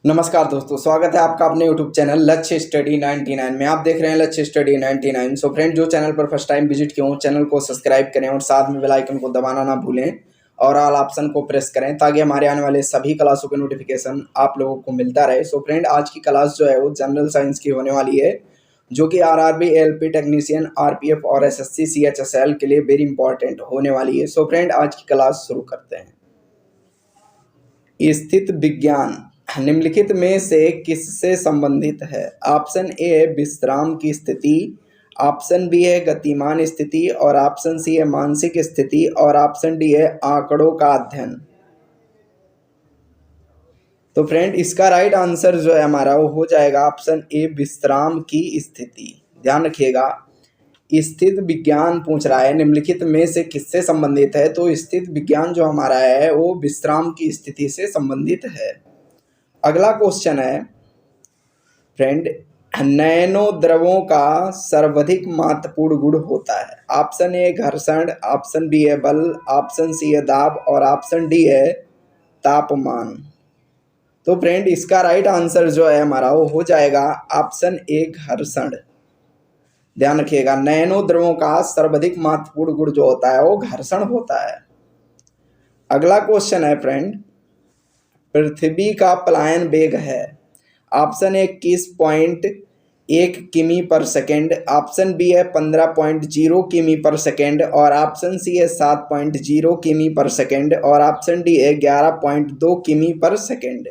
नमस्कार दोस्तों, स्वागत है आपका अपने YouTube चैनल लक्ष्य स्टडी 99 में। आप देख रहे हैं लक्ष्य स्टडी 99। सो फ्रेंड, जो चैनल पर फर्स्ट टाइम विजिट किए हो चैनल को सब्सक्राइब करें और साथ में बेल आइकन को दबाना ना भूलें और ऑल ऑप्शन को प्रेस करें ताकि हमारे आने वाले सभी क्लासों के नोटिफिकेशन आप लोगों को मिलता रहे। सो फ्रेंड, आज की क्लास जो है वो जनरल साइंस की होने वाली है, जो कि आरआरबी, एएलपी टेक्नीशियन, आरपीएफ और एसएससी सीएचएसएल के लिए वेरी इंपॉर्टेंट होने वाली है। सो फ्रेंड, आज की क्लास शुरू करते हैं। स्थित विज्ञान निम्नलिखित में से किससे संबंधित है? ऑप्शन ए है विश्राम की स्थिति, ऑप्शन बी है गतिमान स्थिति और ऑप्शन सी है मानसिक स्थिति और ऑप्शन डी है आंकड़ों का अध्ययन। तो फ्रेंड, इसका राइट आंसर जो है हमारा वो हो जाएगा ऑप्शन ए विश्राम की स्थिति। ध्यान रखिएगा, स्थित विज्ञान पूछ रहा है निम्नलिखित में से किससे संबंधित है, तो स्थित विज्ञान जो हमारा है वो विश्राम की स्थिति से संबंधित है। अगला क्वेश्चन है फ्रेंड, नैनो द्रवों का सर्वाधिक महत्वपूर्ण गुण होता है। ऑप्शन ए घर्षण, ऑप्शन बी है बल, ऑप्शन सी है दाब और ऑप्शन डी है तापमान। तो फ्रेंड, इसका राइट आंसर जो है हमारा वो हो जाएगा ऑप्शन ए घर्षण। ध्यान रखिएगा, नैनो द्रवों का सर्वाधिक महत्वपूर्ण गुण जो होता है वो घर्षण होता है। अगला क्वेश्चन है फ्रेंड, पृथ्वी का पलायन वेग है। ऑप्शन ए 21.1 किमी पर सेकेंड, ऑप्शन बी है 15.0 किमी पर सेकेंड और ऑप्शन सी है 7.0 किमी पर सेकेंड और ऑप्शन डी है 11.2 किमी पर सेकेंड।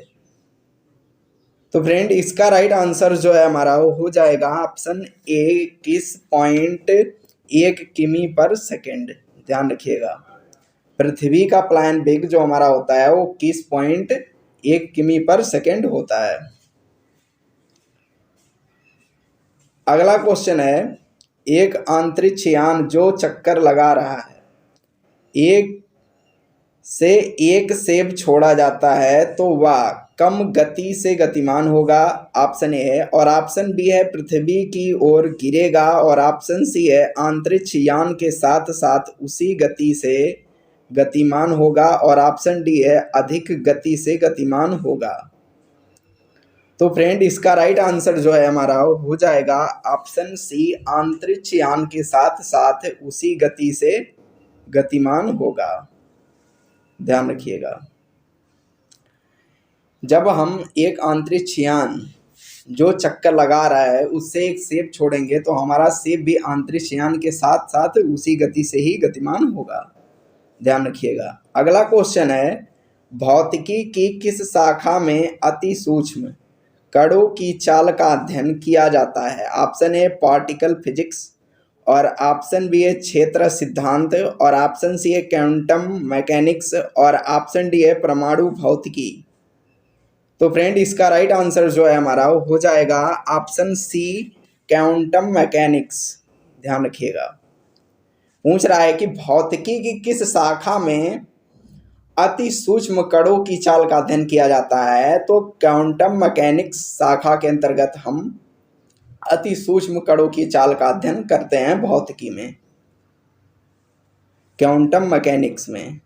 तो फ्रेंड, इसका राइट आंसर जो है हमारा वो हो जाएगा ऑप्शन ए 21.1 किमी पर सेकेंड। ध्यान रखिएगा, पृथ्वी का पलायन वेग जो हमारा होता है वो 21.1 किमी पर सेकेंड होता है। अगला क्वेश्चन है, एक अंतरिक्ष यान जो चक्कर लगा रहा है, एक से एक सेब छोड़ा जाता है तो वह कम गति से गतिमान होगा। ऑप्शन ए है और ऑप्शन बी है पृथ्वी की ओर गिरेगा और ऑप्शन सी है अंतरिक्ष यान के साथ साथ उसी गति से गतिमान होगा और ऑप्शन डी है अधिक गति से गतिमान होगा। तो फ्रेंड, इसका राइट आंसर जो है हमारा हो जाएगा ऑप्शन सी अंतरिक्ष यान के साथ साथ उसी गति से गतिमान होगा। ध्यान रखिएगा, जब हम एक अंतरिक्ष यान जो चक्कर लगा रहा है उससे एक सेब छोड़ेंगे तो हमारा सेब भी अंतरिक्ष यान के साथ साथ उसी गति से ही गतिमान होगा। ध्यान रखिएगा। अगला क्वेश्चन है, भौतिकी की किस शाखा में अति सूक्ष्म कणों की चाल का अध्ययन किया जाता है? ऑप्शन ए पार्टिकल फिजिक्स और ऑप्शन बी है क्षेत्र सिद्धांत और ऑप्शन सी है क्वांटम मैकेनिक्स और ऑप्शन डी है परमाणु भौतिकी। तो फ्रेंड, इसका राइट आंसर जो है हमारा वो हो जाएगा ऑप्शन सी क्वांटम मैकेनिक्स। ध्यान रखिएगा, पूछ रहा है कि भौतिकी की किस शाखा में अति सूक्ष्म कणों की चाल का अध्ययन किया जाता है, तो क्वांटम मैकेनिक्स शाखा के अंतर्गत हम अति सूक्ष्म कणों की चाल का अध्ययन करते हैं भौतिकी में, क्वांटम मैकेनिक्स में।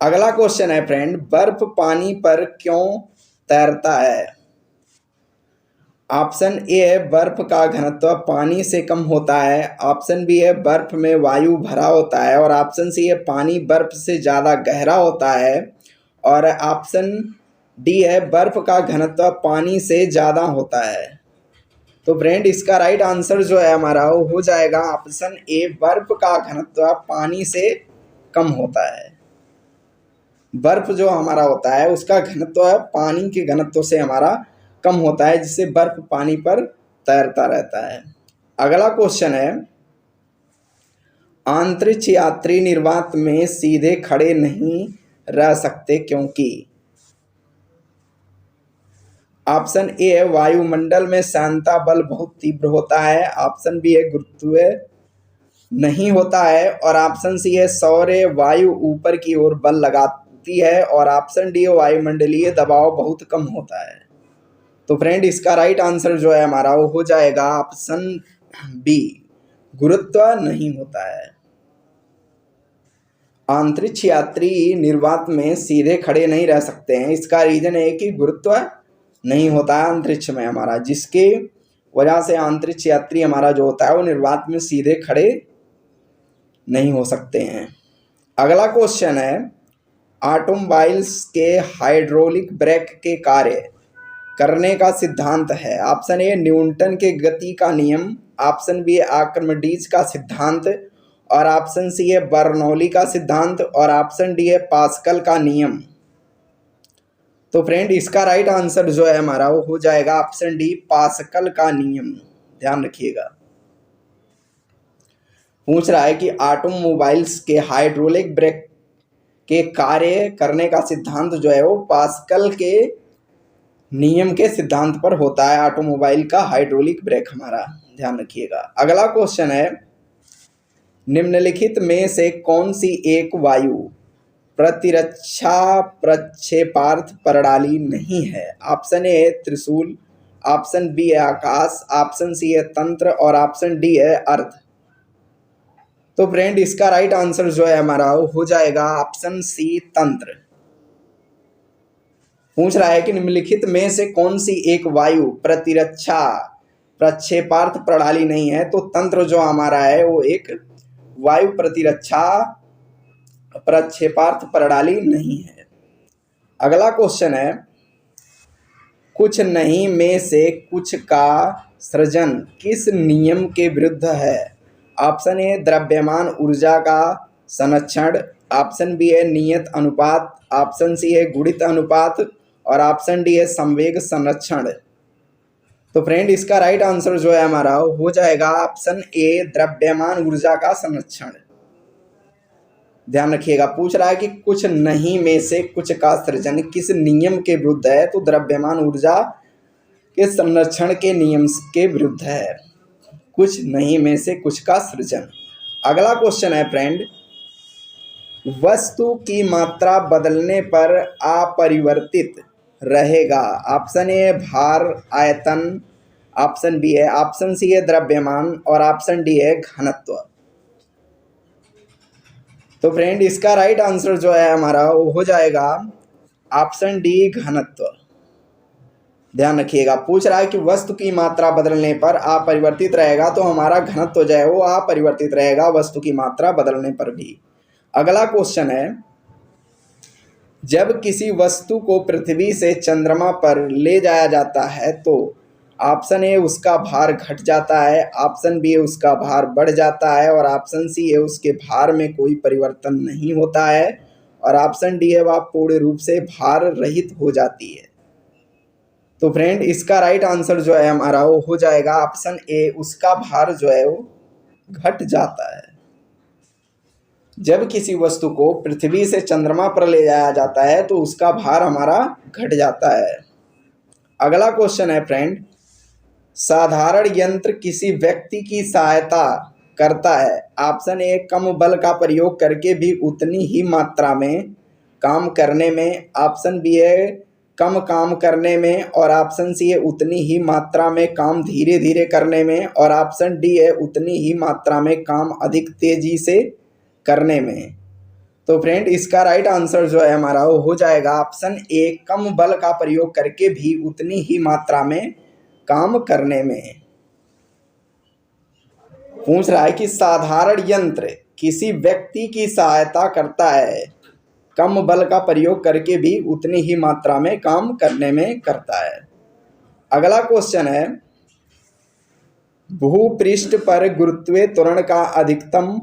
अगला क्वेश्चन है फ्रेंड, बर्फ पानी पर क्यों तैरता है? ऑप्शन ए है बर्फ का घनत्व पानी से कम होता है, ऑप्शन बी है बर्फ में वायु भरा होता है और ऑप्शन सी है पानी बर्फ से ज़्यादा गहरा होता है और ऑप्शन डी है बर्फ का घनत्व पानी से ज़्यादा होता है। तो फ्रेंड, इसका राइट आंसर जो है हमारा वो हो जाएगा ऑप्शन ए बर्फ का घनत्व पानी से कम होता है। बर्फ जो हमारा होता है उसका घनत्व पानी के घनत्व से हमारा कम होता है, जिससे बर्फ पानी पर तैरता रहता है। अगला क्वेश्चन है, अंतरिक्ष यात्री निर्वात में सीधे खड़े नहीं रह सकते क्योंकि? ऑप्शन ए है वायुमंडल में श्यानता बल बहुत तीव्र होता है, ऑप्शन बी है गुरुत्व नहीं होता है और ऑप्शन सी है सौर वायु ऊपर की ओर बल लगाती है और ऑप्शन डी है वायुमंडलीय दबाव बहुत कम होता है। तो फ्रेंड, इसका राइट आंसर जो है हमारा वो हो जाएगा ऑप्शन बी गुरुत्व नहीं होता है। अंतरिक्ष यात्री निर्वात में सीधे खड़े नहीं रह सकते हैं, इसका रीजन है कि गुरुत्व नहीं होता है अंतरिक्ष में हमारा, जिसके वजह से अंतरिक्ष यात्री हमारा जो होता है वो निर्वात में सीधे खड़े नहीं हो सकते हैं। अगला क्वेश्चन है, ऑटोमोबाइल्स के हाइड्रोलिक ब्रेक के कार्य करने का सिद्धांत है। ऑप्शन ए न्यूटन के गति का नियम, ऑप्शन बी आर्किमिडीज का सिद्धांत, और ऑप्शन सी है बर्नौली का सिद्धांत, और ऑप्शन डी है पास्कल का नियम। तो फ्रेंड इसका राइट आंसर जो है हमारा वो हो जाएगा ऑप्शन डी पास्कल का नियम। ध्यान रखिएगा, पूछ रहा है कि ऑटोमोबाइल्स के हाइड्रोलिक ब्रेक के कार्य करने का सिद्धांत जो है वो पास्कल के नियम के सिद्धांत पर होता है, ऑटोमोबाइल का हाइड्रोलिक ब्रेक हमारा। ध्यान रखिएगा। अगला क्वेश्चन है, निम्नलिखित में से कौन सी एक वायु प्रतिरक्षा प्रक्षेपार्थ प्रणाली नहीं है? ऑप्शन ए है त्रिशूल, ऑप्शन बी है आकाश, ऑप्शन सी है तंत्र, और ऑप्शन डी है अर्थ। तो फ्रेंड इसका राइट आंसर जो है हमारा वो हो जाएगा ऑप्शन सी तंत्र। पूछ रहा है कि निम्नलिखित में से कौन सी एक वायु प्रतिरक्षा प्रक्षेपार्थ प्रणाली नहीं है? तो तंत्र जो हमारा है वो एक वायु प्रतिरक्षा प्रक्षेपार्थ प्रणाली नहीं है। अगला क्वेश्चन है, कुछ नहीं में से कुछ का सृजन किस नियम के विरुद्ध है? ऑप्शन ए द्रव्यमान ऊर्जा का संरक्षण, ऑप्शन बी है नियत अनुपात, ऑप्शन सी है गुणित अनुपात, और ऑप्शन डी है संवेग संरक्षण। तो फ्रेंड इसका राइट आंसर जो है हमारा हो जाएगा ऑप्शन ए द्रव्यमान ऊर्जा का संरक्षण। ध्यान रखिएगा, पूछ रहा है कि कुछ नहीं में से कुछ का सृजन किस नियम के विरुद्ध है? तो द्रव्यमान ऊर्जा के संरक्षण के नियम के विरुद्ध है, कुछ नहीं में से कुछ का सृजन। अगला क्वेश्चन है फ्रेंड, वस्तु की मात्रा बदलने पर अपरिवर्तित रहेगा। ऑप्शन ए भार आयतन, ऑप्शन बी है, ऑप्शन सी है द्रव्यमान, और ऑप्शन डी है घनत्व। तो फ्रेंड इसका राइट आंसर जो है हमारा वो हो जाएगा ऑप्शन डी घनत्व। ध्यान रखिएगा, पूछ रहा है कि वस्तु की मात्रा बदलने पर अपरिवर्तित रहेगा, तो हमारा घनत्व जो है वो अपरिवर्तित रहेगा वस्तु की मात्रा बदलने पर भी। अगला क्वेश्चन है, जब किसी वस्तु को पृथ्वी से चंद्रमा पर ले जाया जाता है तो ऑप्शन ए उसका भार घट जाता है, ऑप्शन बी उसका भार बढ़ जाता है, और ऑप्शन सी है उसके भार में कोई परिवर्तन नहीं होता है, और ऑप्शन डी है वह पूर्ण रूप से भार रहित हो जाती है। तो फ्रेंड इसका राइट आंसर जो है हमारा वो हो जाएगा ऑप्शन ए उसका भार जो है वो घट जाता है। जब किसी वस्तु को पृथ्वी से चंद्रमा पर ले जाया जाता है तो उसका भार हमारा घट जाता है। अगला क्वेश्चन है फ्रेंड, साधारण यंत्र किसी व्यक्ति की सहायता करता है। ऑप्शन ए कम बल का प्रयोग करके भी उतनी ही मात्रा में काम करने में, ऑप्शन बी है कम काम करने में, और ऑप्शन सी है उतनी ही मात्रा में काम धीरे धीरे करने में, और ऑप्शन डी है उतनी ही मात्रा में काम अधिक तेजी से करने में। तो फ्रेंड इसका राइट आंसर जो है हमारा वो हो जाएगा ऑप्शन ए कम बल का प्रयोग करके भी उतनी ही मात्रा में काम करने में। पूछ रहा है कि साधारण यंत्र किसी व्यक्ति की सहायता करता है, कम बल का प्रयोग करके भी उतनी ही मात्रा में काम करने में करता है। अगला क्वेश्चन है, भूपृष्ठ पर गुरुत्वीय त्वरण का अधिकतम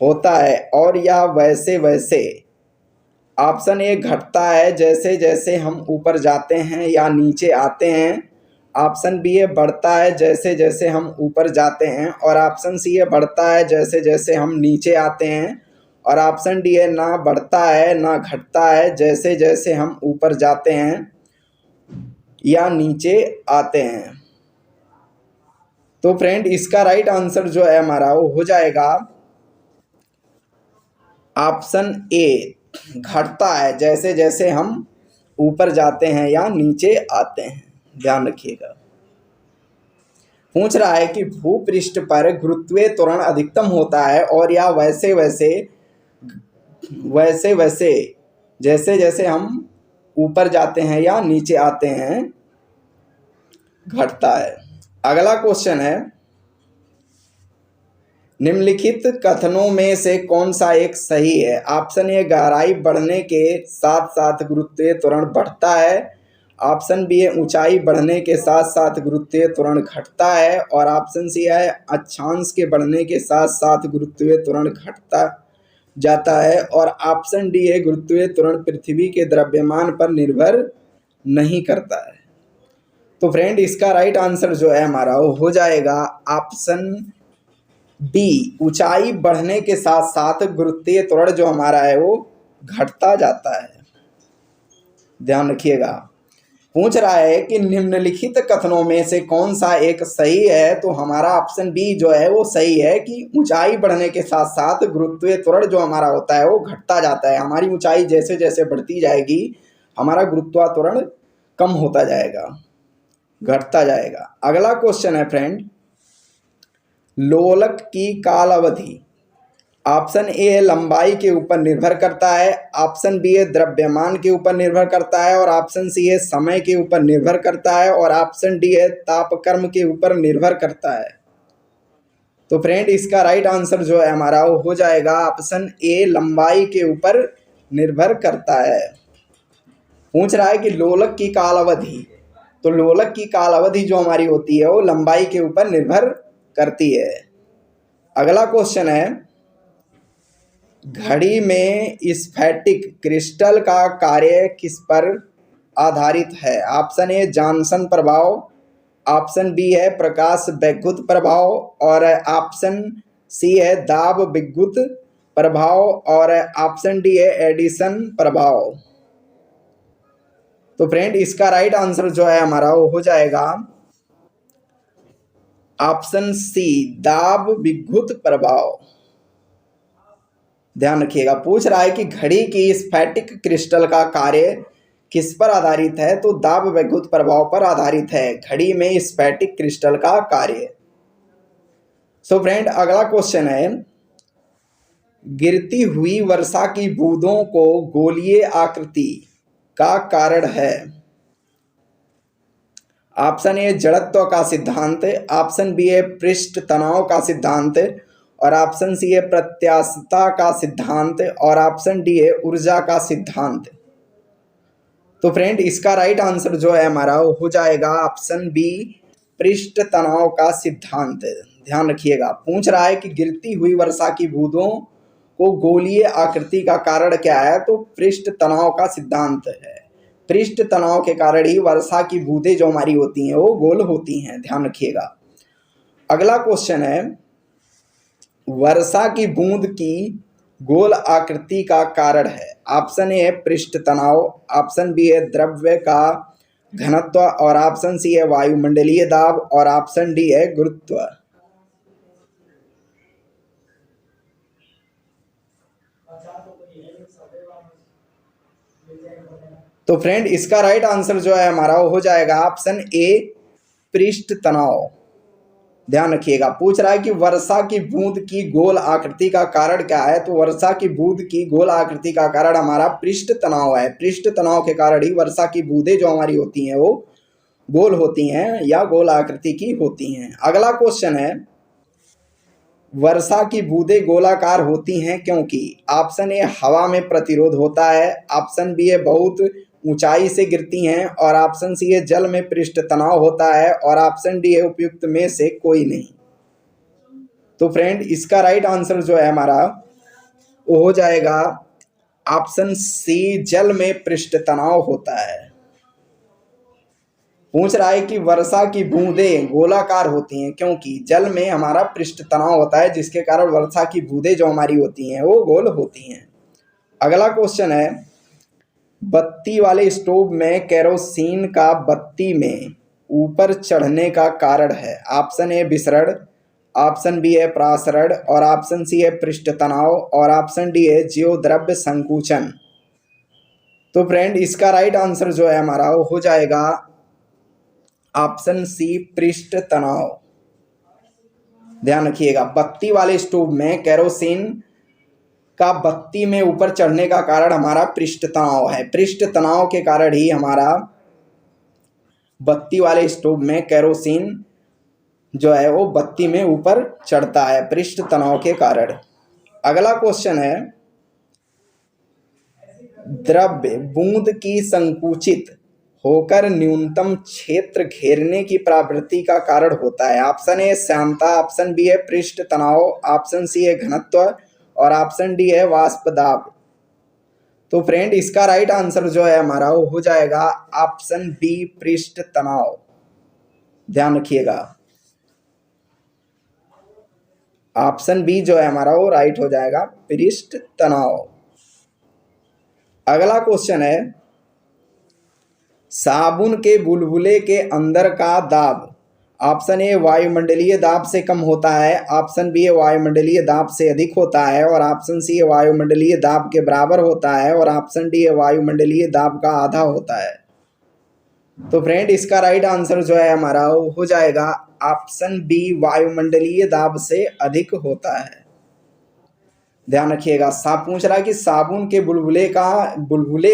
होता है और यह वैसे वैसे ऑप्शन ए घटता है जैसे जैसे हम ऊपर जाते हैं या नीचे आते हैं, ऑप्शन बी है बढ़ता है जैसे जैसे हम ऊपर जाते हैं, और ऑप्शन सी है बढ़ता है जैसे जैसे हम नीचे आते हैं, और ऑप्शन डी है ना बढ़ता है ना घटता है जैसे जैसे हम ऊपर जाते हैं या नीचे आते हैं। तो फ्रेंड इसका राइट आंसर जो है हमारा वो हो जाएगा ऑप्शन ए घटता है जैसे जैसे हम ऊपर जाते हैं या नीचे आते हैं। ध्यान रखिएगा, पूछ रहा है कि भूपृष्ठ पर गुरुत्वीय त्वरण अधिकतम होता है और यह वैसे वैसे जैसे जैसे हम ऊपर जाते हैं या नीचे आते हैं घटता है। अगला क्वेश्चन है, निम्नलिखित कथनों में से कौन सा एक सही है? ऑप्शन ए, गहराई बढ़ने के साथ साथ गुरुत्वीय त्वरण बढ़ता है। ऑप्शन बी है, ऊंचाई बढ़ने के साथ साथ गुरुत्वीय त्वरण घटता है। और ऑप्शन सी है, अक्षांश के बढ़ने के साथ साथ गुरुत्वीय त्वरण घटता जाता है। और ऑप्शन डी है, गुरुत्वीय त्वरण पृथ्वी के द्रव्यमान पर निर्भर नहीं करता है। तो फ्रेंड, इसका राइट आंसर जो है हमारा वो हो जाएगा ऑप्शन बी, ऊंचाई बढ़ने के साथ साथ गुरुत्वीय त्वरण जो हमारा है वो घटता जाता है। ध्यान रखिएगा, पूछ रहा है कि निम्नलिखित कथनों में से कौन सा एक सही है? तो हमारा ऑप्शन बी जो है वो सही है कि ऊंचाई बढ़ने के साथ साथ गुरुत्वीय त्वरण जो हमारा होता है वो घटता जाता है। हमारी ऊंचाई जैसे जैसे बढ़ती जाएगी हमारा गुरुत्वात्वरण कम होता जाएगा, घटता जाएगा। अगला क्वेश्चन है फ्रेंड, लोलक की काल अवधि। ऑप्शन ए है, लंबाई के ऊपर निर्भर करता है। ऑप्शन बी है, द्रव्यमान के ऊपर निर्भर करता है। और ऑप्शन सी है, समय के ऊपर निर्भर करता है। और ऑप्शन डी है, तापक्रम के ऊपर निर्भर करता है। तो फ्रेंड, इसका राइट आंसर जो है हमारा वो हो जाएगा ऑप्शन ए, लंबाई के ऊपर निर्भर करता है। पूछ रहा है कि लोलक की काल अवधि, तो लोलक की काल अवधि जो हमारी होती है वो लंबाई के ऊपर निर्भर करती है। अगला क्वेश्चन है, घड़ी में स्फटिक क्रिस्टल का कार्य किस पर आधारित है? ऑप्शन ए, जॉनसन प्रभाव। ऑप्शन बी है, प्रकाश वैद्युत प्रभाव। और ऑप्शन सी है, दाब विद्युत प्रभाव। और ऑप्शन डी है, एडिसन प्रभाव। तो फ्रेंड, इसका राइट आंसर जो है हमारा वो हो जाएगा ऑप्शन सी, दाब विद्युत प्रभाव। ध्यान रखिएगा, पूछ रहा है कि घड़ी की स्फटिक क्रिस्टल का कार्य किस पर आधारित है? तो दाब विद्युत प्रभाव पर आधारित है घड़ी में स्फटिक क्रिस्टल का कार्य। सो फ्रेंड, अगला क्वेश्चन है, गिरती हुई वर्षा की बूंदों को गोलीय आकृति का कारण है। ऑप्शन ए, जड़त्व का सिद्धांत। ऑप्शन बी है, पृष्ठ तनाव का सिद्धांत। और ऑप्शन सी है, प्रत्यास्थता का सिद्धांत। और ऑप्शन डी है, ऊर्जा का सिद्धांत। तो फ्रेंड, इसका राइट आंसर जो है हमारा वो हो जाएगा ऑप्शन बी, पृष्ठ तनाव का सिद्धांत। ध्यान रखिएगा, पूछ रहा है कि गिरती हुई वर्षा की बूंदों को गोलीय आकृति का कारण क्या है? तो पृष्ठ तनाव का सिद्धांत है। पृष्ठ तनाव के कारण ही वर्षा की बूंदें जो हमारी होती हैं वो गोल होती हैं। ध्यान रखिएगा। अगला क्वेश्चन है, वर्षा की बूंद की गोल आकृति का कारण है। ऑप्शन ए है, पृष्ठ तनाव। ऑप्शन बी है, द्रव्य का घनत्व। और ऑप्शन सी है, वायुमंडलीय दाब। और ऑप्शन डी है, गुरुत्व। तो फ्रेंड, इसका राइट आंसर जो है हमारा वो हो जाएगा ऑप्शन ए, पृष्ठ तनाव। ध्यान रखिएगा, पूछ रहा है कि वर्षा की बूंद की गोल आकृति का कारण क्या है? तो वर्षा की बूंद की गोल आकृति का कारण हमारा पृष्ठ तनाव है। पृष्ठ तनाव के कारण ही वर्षा की बूंदें जो हमारी होती हैं वो गोल होती हैं या गोल आकृति की होती हैं। अगला क्वेश्चन है, वर्षा की बूंदें गोलाकार होती हैं क्योंकि? ऑप्शन ए, हवा में प्रतिरोध होता है। ऑप्शन बी है, बहुत ऊंचाई से गिरती हैं। और ऑप्शन सी है, जल में पृष्ठ तनाव होता है। और ऑप्शन डी है, उपयुक्त में से कोई नहीं। तो फ्रेंड, इसका राइट आंसर जो है हमारा वो हो जाएगा ऑप्शन सी, जल में पृष्ठ तनाव होता है। पूछ रहा है कि वर्षा की बूंदें गोलाकार होती हैं क्योंकि जल में हमारा पृष्ठ तनाव होता है, जिसके कारण वर्षा की बूंदें जो हमारी होती हैं वो गोल होती हैं। अगला क्वेश्चन है, बत्ती वाले स्टोव में केरोसिन का बत्ती में ऊपर चढ़ने का कारण है। ऑप्शन ए, विसरण। ऑप्शन बी है, प्रासरण। और ऑप्शन सी है, पृष्ठ तनाव। और ऑप्शन डी है, ज्योद्रव्य संकुचन। तो फ्रेंड, इसका राइट आंसर जो है हमारा वो हो जाएगा ऑप्शन सी, पृष्ठ तनाव। ध्यान रखिएगा, बत्ती वाले स्टोव में केरोसिन का बत्ती में ऊपर चढ़ने का कारण हमारा पृष्ठ तनाव है। पृष्ठ तनाव के कारण ही हमारा बत्ती वाले स्टोव में केरोसिन जो है वो बत्ती में ऊपर चढ़ता है पृष्ठ तनाव के कारण। अगला क्वेश्चन है, द्रव्य बूंद की संकुचित होकर न्यूनतम क्षेत्र घेरने की प्रवृत्ति का कारण होता है। ऑप्शन ए श्यानता, ऑप्शन बी है पृष्ठ तनाव, ऑप्शन सी है घनत्व और ऑप्शन डी है वाष्प दाब। तो फ्रेंड इसका राइट आंसर जो है हमारा वो हो जाएगा ऑप्शन बी पृष्ठ तनाव। ध्यान रखिएगा, ऑप्शन बी जो है हमारा वो राइट हो जाएगा पृष्ठ तनाव। अगला क्वेश्चन है, साबुन के बुलबुले के अंदर का दाब ऑप्शन ए वायुमंडलीय दाब से कम होता है, ऑप्शन बी वायुमंडलीय दाब से अधिक होता है और ऑप्शन सी वायुमंडलीय दाब के बराबर होता है और ऑप्शन डी वायुमंडलीय दाब का आधा होता है। तो फ्रेंड इसका राइट आंसर जो है हमारा वो हो जाएगा ऑप्शन बी वायुमंडलीय दाब से अधिक होता है। ध्यान रखिएगा, पूछ रहा है कि साबुन के बुलबुले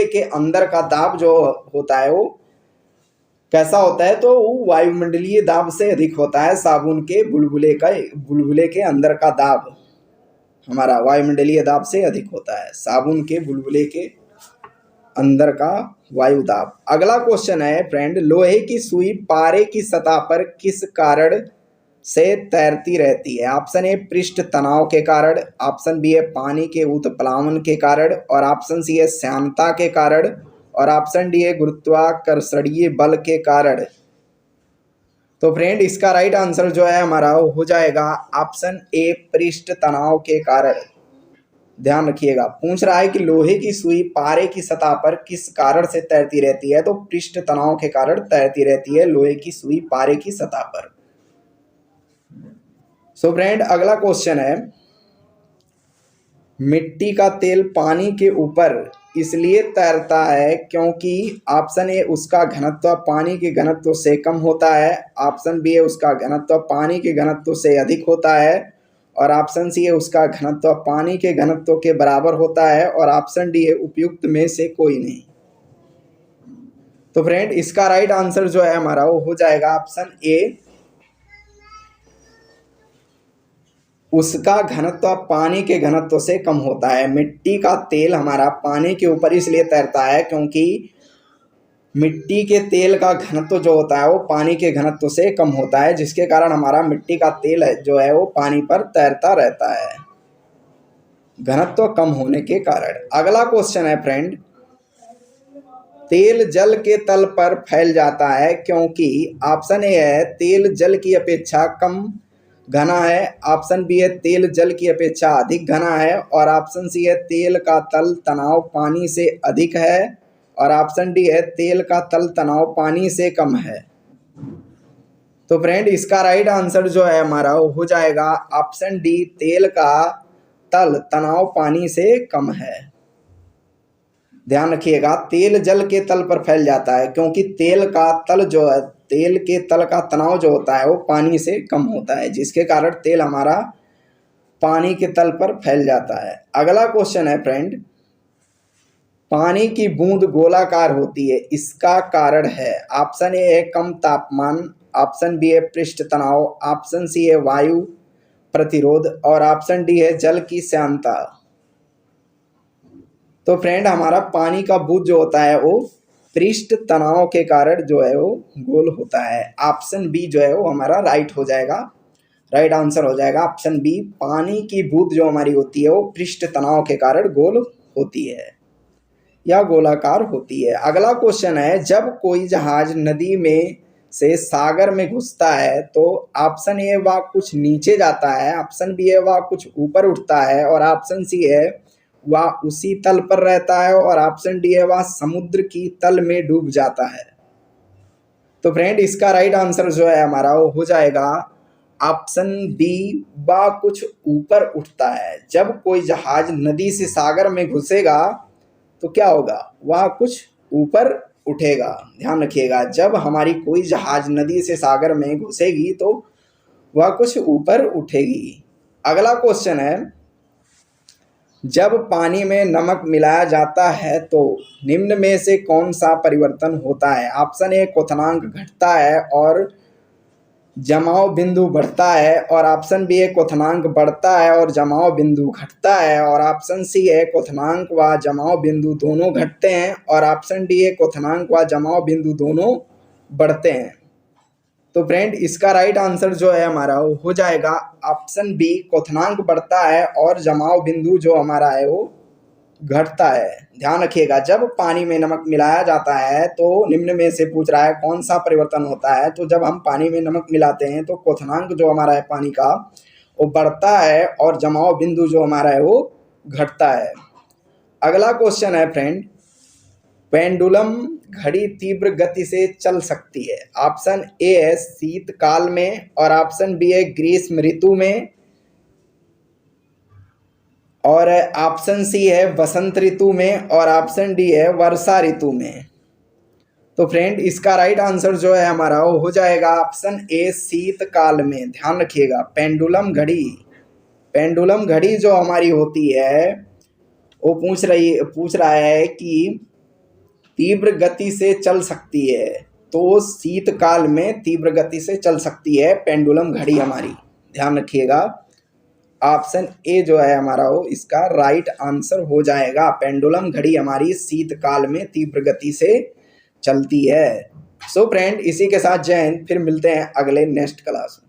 के अंदर का दाब जो होता है वो कैसा होता है, तो वो वायुमंडलीय दाब से अधिक होता है। साबुन के बुलबुले के अंदर का दाब हमारा वायुमंडलीय दाब से अधिक होता है, साबुन के बुलबुले के अंदर का वायु दाब। अगला क्वेश्चन है फ्रेंड, लोहे की सुई पारे की सतह पर किस कारण से तैरती रहती है। ऑप्शन ए पृष्ठ तनाव के कारण, ऑप्शन बी है पानी के उत्प्लावन के कारण और ऑप्शन सी है श्यानता के कारण और ऑप्शन डी है गुरुत्वाकर्षणीय बल के कारण। तो फ्रेंड इसका राइट आंसर जो है हमारा हो जाएगा ऑप्शन ए पृष्ठ तनाव के कारण। ध्यान रखिएगा, पूछ रहा है कि लोहे की सुई पारे की सतह पर किस कारण से तैरती रहती है, तो पृष्ठ तनाव के कारण तैरती रहती है लोहे की सुई पारे की सतह पर। सो फ्रेंड अगला क्वेश्चन है, मिट्टी का तेल पानी के ऊपर इसलिए तैरता है क्योंकि ऑप्शन ए उसका घनत्व पानी के घनत्व से कम होता है, ऑप्शन बी है उसका घनत्व पानी के घनत्व से अधिक होता है और ऑप्शन सी है उसका घनत्व पानी के घनत्व के बराबर होता है और ऑप्शन डी है उपयुक्त में से कोई नहीं। तो फ्रेंड इसका राइट आंसर जो है हमारा वो हो जाएगा ऑप्शन ए, उसका घनत्व पानी के घनत्व से कम होता है। मिट्टी का तेल हमारा पानी के ऊपर इसलिए तैरता है क्योंकि मिट्टी के तेल का घनत्व जो होता है वो पानी के घनत्व से कम होता है, जिसके कारण हमारा मिट्टी का तेल जो है वो पानी पर तैरता रहता है घनत्व कम होने के कारण। अगला क्वेश्चन है फ्रेंड, तेल जल के तल पर फैल जाता है क्योंकि ऑप्शन ए है तेल जल की अपेक्षा कम घना है, ऑप्शन बी है तेल जल की अपेक्षा अधिक घना है और ऑप्शन सी है तेल का तल तनाव पानी से अधिक है और ऑप्शन डी है तेल का तल तनाव पानी से कम है। तो फ्रेंड इसका राइट आंसर जो है हमारा वो हो जाएगा ऑप्शन डी, तेल का तल तनाव पानी से कम है। ध्यान रखिएगा, तेल जल के तल पर फैल जाता है क्योंकि तेल का तल जो है, तेल के तल का तनाव जो होता है वो पानी से कम होता है, जिसके कारण तेल हमारा पानी के तल पर फैल जाता है। अगला क्वेश्चन है फ्रेंड, पानी की बूंद गोलाकार होती है, इसका कारण है। ऑप्शन ए है कम तापमान, ऑप्शन बी है पृष्ठ तनाव, ऑप्शन सी है वायु प्रतिरोध और ऑप्शन डी है जल की श्यानता। तो फ्रेंड हमारा पानी का बूंद जो होता है वो पृष्ठ तनाव के कारण जो है वो गोल होता है। ऑप्शन बी जो है वो हमारा राइट हो जाएगा, राइट आंसर हो जाएगा ऑप्शन बी, पानी की बूंद जो हमारी होती है वो पृष्ठ तनाव के कारण गोल होती है या गोलाकार होती है। अगला क्वेश्चन है, जब कोई जहाज नदी में से सागर में घुसता है तो ऑप्शन ए वह कुछ नीचे जाता है, ऑप्शन बी है वह कुछ ऊपर उठता है और ऑप्शन सी है वह उसी तल पर रहता है और ऑप्शन डी है वह समुद्र की तल में डूब जाता है। तो फ्रेंड इसका राइट आंसर जो है हमारा वो हो जाएगा ऑप्शन बी, वह कुछ ऊपर उठता है। जब कोई जहाज नदी से सागर में घुसेगा तो क्या होगा, वह कुछ ऊपर उठेगा। ध्यान रखिएगा, जब हमारी कोई जहाज नदी से सागर में घुसेगी तो वह कुछ ऊपर उठेगी। अगला क्वेश्चन है, जब पानी में नमक मिलाया जाता है तो निम्न में से कौन सा परिवर्तन होता है? ऑप्शन ए क्वथनांक घटता है और जमाव बिंदु बढ़ता है, और ऑप्शन बी है क्वथनांक बढ़ता है और जमाव बिंदु घटता है, और ऑप्शन सी है क्वथनांक व जमाव बिंदु दोनों घटते हैं, और ऑप्शन डी है क्वथनांक व जमाव बिंदु दोनों बढ़ते हैं। तो फ्रेंड इसका राइट आंसर जो है हमारा वो हो जाएगा ऑप्शन बी, क्वथनांक बढ़ता है और जमाव बिंदु जो हमारा है वो घटता है। ध्यान रखिएगा, जब पानी में नमक मिलाया जाता है तो निम्न में से पूछ रहा है कौन सा परिवर्तन होता है। तो जब हम पानी में नमक मिलाते हैं तो क्वथनांक जो हमारा है पानी का वो बढ़ता है और जमाव बिंदु जो हमारा है वो घटता है। अगला क्वेश्चन है फ्रेंड, पेंडुलम घड़ी तीव्र गति से चल सकती है। ऑप्शन ए है शीतकाल में, और ऑप्शन बी है ग्रीष्म ऋतु में, और ऑप्शन सी है वसंत ऋतु में, और ऑप्शन डी है वर्षा ऋतु में। तो फ्रेंड इसका राइट आंसर जो है हमारा वो हो जाएगा ऑप्शन ए शीतकाल में। ध्यान रखिएगा, पेंडुलम घड़ी जो हमारी होती है वो पूछ रहा है कि तीव्र गति से चल सकती है, तो शीतकाल में तीव्र गति से चल सकती है पेंडुलम घड़ी हमारी। ध्यान रखिएगा, ऑप्शन ए जो है हमारा वो इसका राइट आंसर हो जाएगा। पेंडुलम घड़ी हमारी शीतकाल में तीव्र गति से चलती है। सो फ्रेंड इसी के साथ जय हिंद, फिर मिलते हैं अगले नेक्स्ट क्लास में।